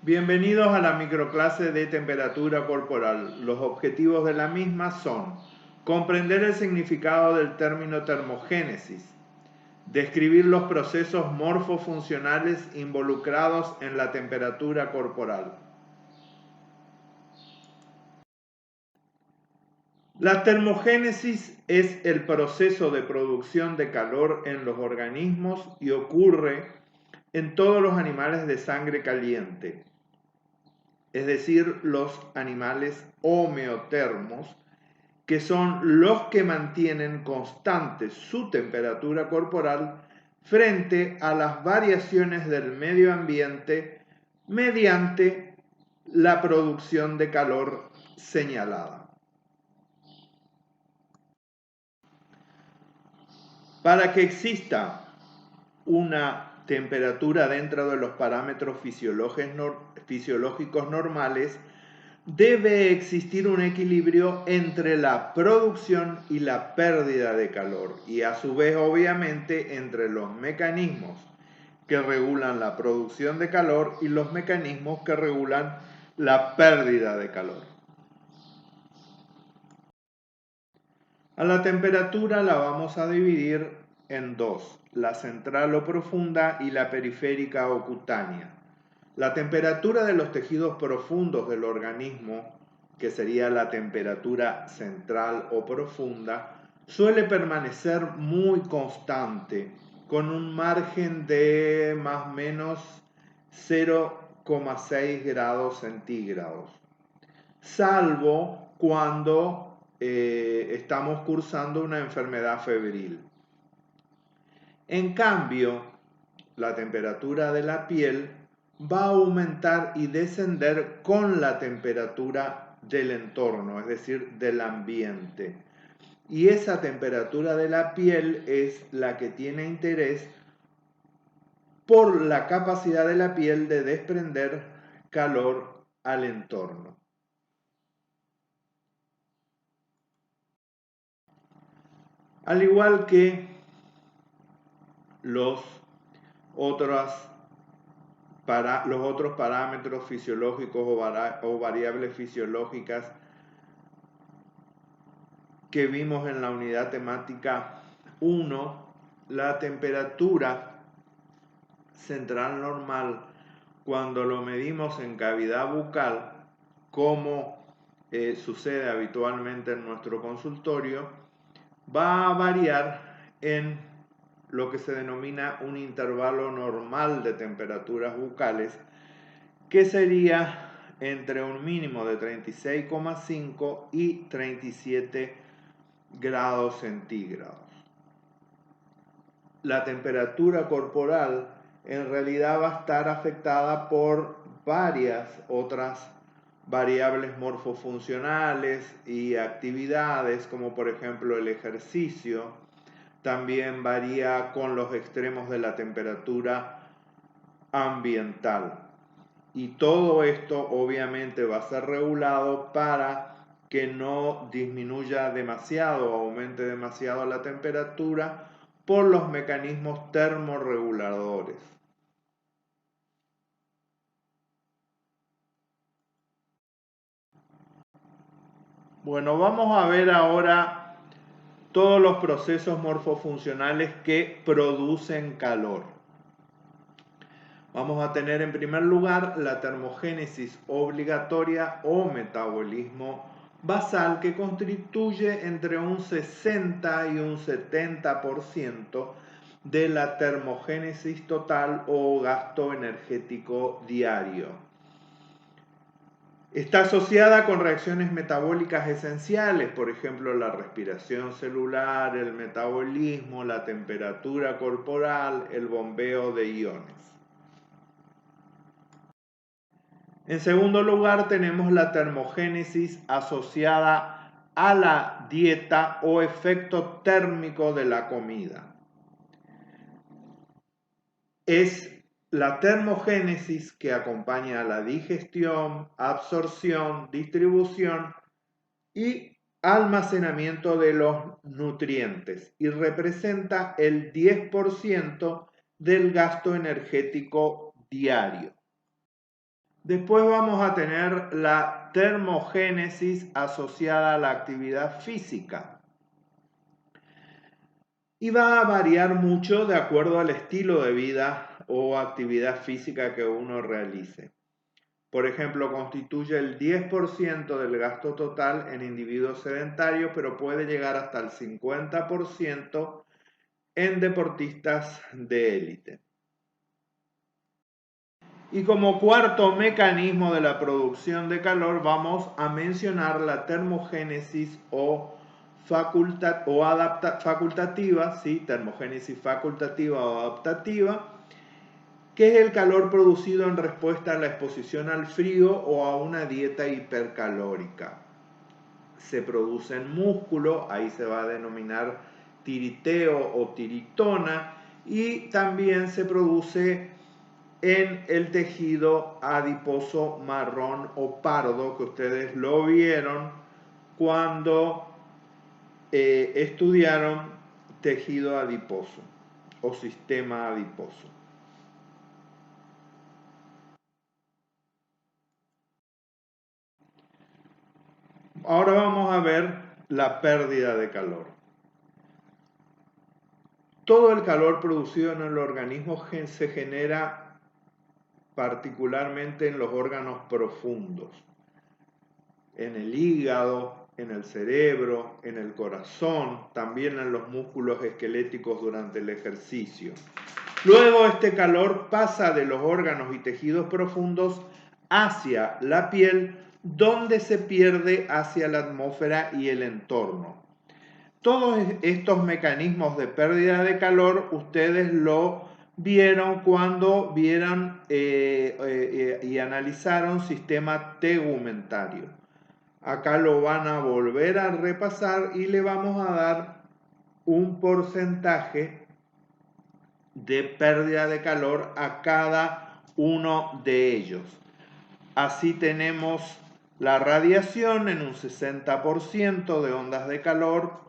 Bienvenidos a la microclase de temperatura corporal. Los objetivos de la misma son comprender el significado del término termogénesis, describir los procesos morfofuncionales involucrados en la temperatura corporal. La termogénesis es el proceso de producción de calor en los organismos y ocurre en todos los animales de sangre caliente, es decir, los animales homeotermos, que son los que mantienen constante su temperatura corporal frente a las variaciones del medio ambiente mediante la producción de calor señalada. Para que exista una temperatura dentro de los parámetros fisiológicos normales, debe existir un equilibrio entre la producción y la pérdida de calor y a su vez obviamente entre los mecanismos que regulan la producción de calor y los mecanismos que regulan la pérdida de calor. A la temperatura la vamos a dividir en dos, la central o profunda y la periférica o cutánea. La temperatura de los tejidos profundos del organismo, que sería la temperatura central o profunda, suele permanecer muy constante, con un margen de más o menos 0,6 grados centígrados, salvo cuando estamos cursando una enfermedad febril. En cambio, la temperatura de la piel va a aumentar y descender con la temperatura del entorno, es decir, del ambiente. Y esa temperatura de la piel es la que tiene interés por la capacidad de la piel de desprender calor al entorno. Al igual que los otros parámetros fisiológicos o variables fisiológicas que vimos en la unidad temática 1, la temperatura central normal, cuando lo medimos en cavidad bucal, como sucede habitualmente en nuestro consultorio, va a variar en lo que se denomina un intervalo normal de temperaturas bucales, que sería entre un mínimo de 36,5 y 37 grados centígrados. La temperatura corporal en realidad va a estar afectada por varias otras variables morfofuncionales y actividades, como por ejemplo el ejercicio. También varía con los extremos de la temperatura ambiental. Y todo esto obviamente va a ser regulado para que no disminuya demasiado o aumente demasiado la temperatura por los mecanismos termorreguladores. Bueno, vamos a ver ahora todos los procesos morfofuncionales que producen calor. Vamos a tener en primer lugar la termogénesis obligatoria o metabolismo basal, que constituye entre un 60 y un 70% de la termogénesis total o gasto energético diario. Está asociada con reacciones metabólicas esenciales, por ejemplo la respiración celular, el metabolismo, la temperatura corporal, el bombeo de iones. En segundo lugar, tenemos la termogénesis asociada a la dieta o efecto térmico de la comida. Es la termogénesis que acompaña a la digestión, absorción, distribución y almacenamiento de los nutrientes y representa el 10% del gasto energético diario. Después vamos a tener la termogénesis asociada a la actividad física. Y va a variar mucho de acuerdo al estilo de vida o actividad física que uno realice. Por ejemplo, constituye el 10% del gasto total en individuos sedentarios, pero puede llegar hasta el 50% en deportistas de élite. Y como cuarto mecanismo de la producción de calor vamos a mencionar la termogénesis facultativa, ¿sí? Termogénesis facultativa o adaptativa, que es el calor producido en respuesta a la exposición al frío o a una dieta hipercalórica. Se produce en músculo, ahí se va a denominar tiriteo o tiritona, y también se produce en el tejido adiposo marrón o pardo, que ustedes lo vieron cuando estudiaron tejido adiposo o sistema adiposo. Ahora vamos a ver la pérdida de calor. Todo el calor producido en el organismo se genera particularmente en los órganos profundos, en el hígado, en el cerebro, en el corazón, también en los músculos esqueléticos durante el ejercicio. Luego este calor pasa de los órganos y tejidos profundos hacia la piel, donde se pierde hacia la atmósfera y el entorno. Todos estos mecanismos de pérdida de calor ustedes lo vieron cuando vieron y analizaron sistema tegumentario. Acá lo van a volver a repasar y le vamos a dar un porcentaje de pérdida de calor a cada uno de ellos. Así tenemos la radiación en un 60% de ondas de calor.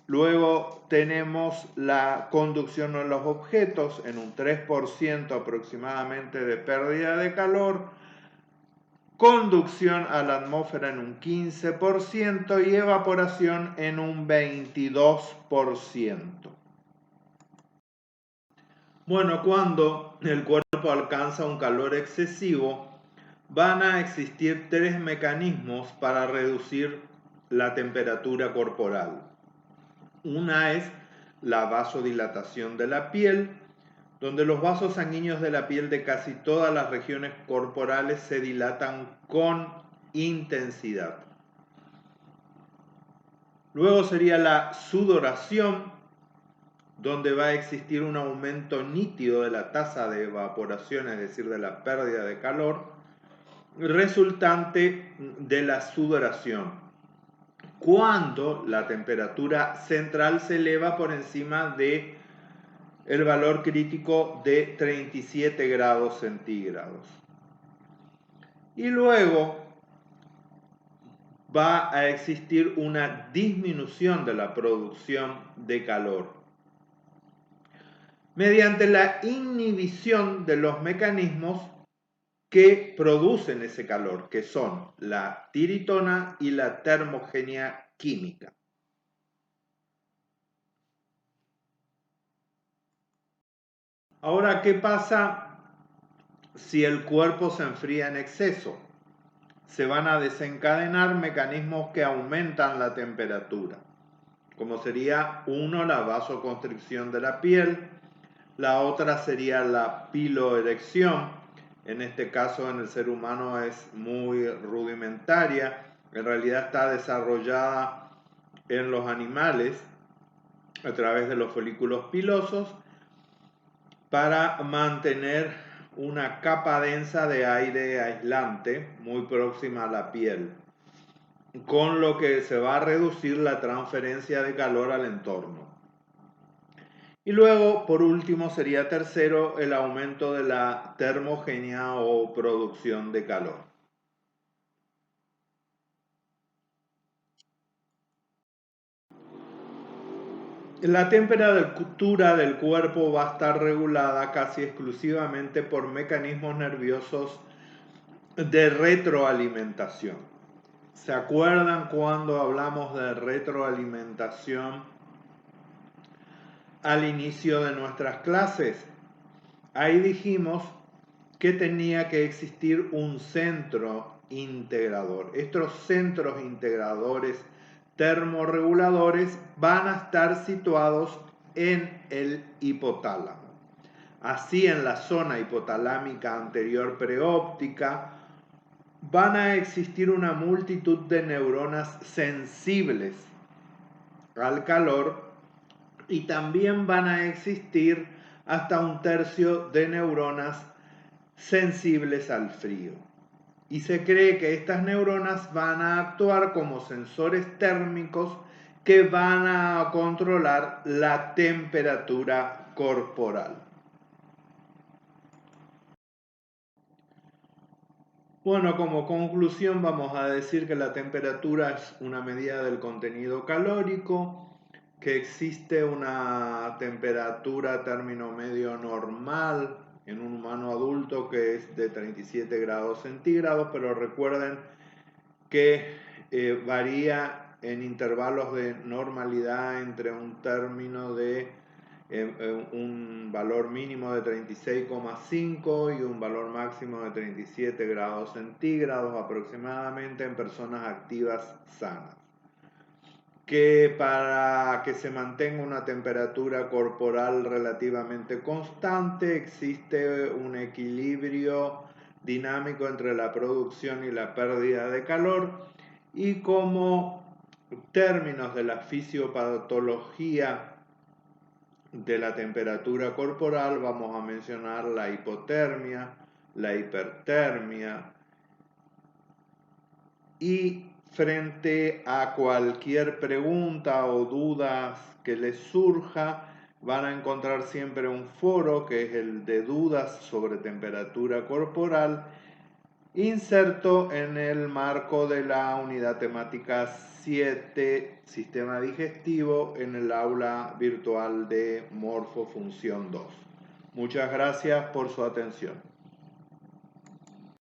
Luego tenemos la conducción de los objetos en un 3% aproximadamente de pérdida de calor, conducción a la atmósfera en un 15% y evaporación en un 22%. Bueno, cuando el cuerpo alcanza un calor excesivo, van a existir tres mecanismos para reducir la temperatura corporal. Una es la vasodilatación de la piel, donde los vasos sanguíneos de la piel de casi todas las regiones corporales se dilatan con intensidad. Luego sería la sudoración, donde va a existir un aumento nítido de la tasa de evaporación, es decir, de la pérdida de calor, resultante de la sudoración, cuando la temperatura central se eleva por encima de el valor crítico de 37 grados centígrados. Y luego va a existir una disminución de la producción de calor mediante la inhibición de los mecanismos que producen ese calor, que son la tiritona y la termogenia química. Ahora, ¿qué pasa si el cuerpo se enfría en exceso? Se van a desencadenar mecanismos que aumentan la temperatura, como sería uno, la vasoconstricción de la piel, la otra sería la piloerección. En este caso en el ser humano es muy rudimentaria, en realidad está desarrollada en los animales a través de los folículos pilosos para mantener una capa densa de aire aislante muy próxima a la piel, con lo que se va a reducir la transferencia de calor al entorno. Y luego, por último, sería tercero el aumento de la termogenia o producción de calor. La temperatura del cuerpo va a estar regulada casi exclusivamente por mecanismos nerviosos de retroalimentación. ¿Se acuerdan cuando hablamos de retroalimentación al inicio de nuestras clases? Ahí dijimos que tenía que existir un centro integrador. Estos centros integradores termorreguladores van a estar situados en el hipotálamo. Así, en la zona hipotalámica anterior preóptica van a existir una multitud de neuronas sensibles al calor y también van a existir hasta un tercio de neuronas sensibles al frío. Y se cree que estas neuronas van a actuar como sensores térmicos que van a controlar la temperatura corporal. Bueno, como conclusión vamos a decir que la temperatura es una medida del contenido calórico, que existe una temperatura término medio normal en un humano adulto que es de 37 grados centígrados, pero recuerden que varía en intervalos de normalidad entre un término de un valor mínimo de 36,5 y un valor máximo de 37 grados centígrados aproximadamente en personas activas sanas. Que para que se mantenga una temperatura corporal relativamente constante existe un equilibrio dinámico entre la producción y la pérdida de calor, y como términos de la fisiopatología de la temperatura corporal vamos a mencionar la hipotermia, la hipertermia, y frente a cualquier pregunta o dudas que les surja, van a encontrar siempre un foro que es el de dudas sobre temperatura corporal, inserto en el marco de la unidad temática 7, sistema digestivo, en el aula virtual de Morfofunción 2. Muchas gracias por su atención.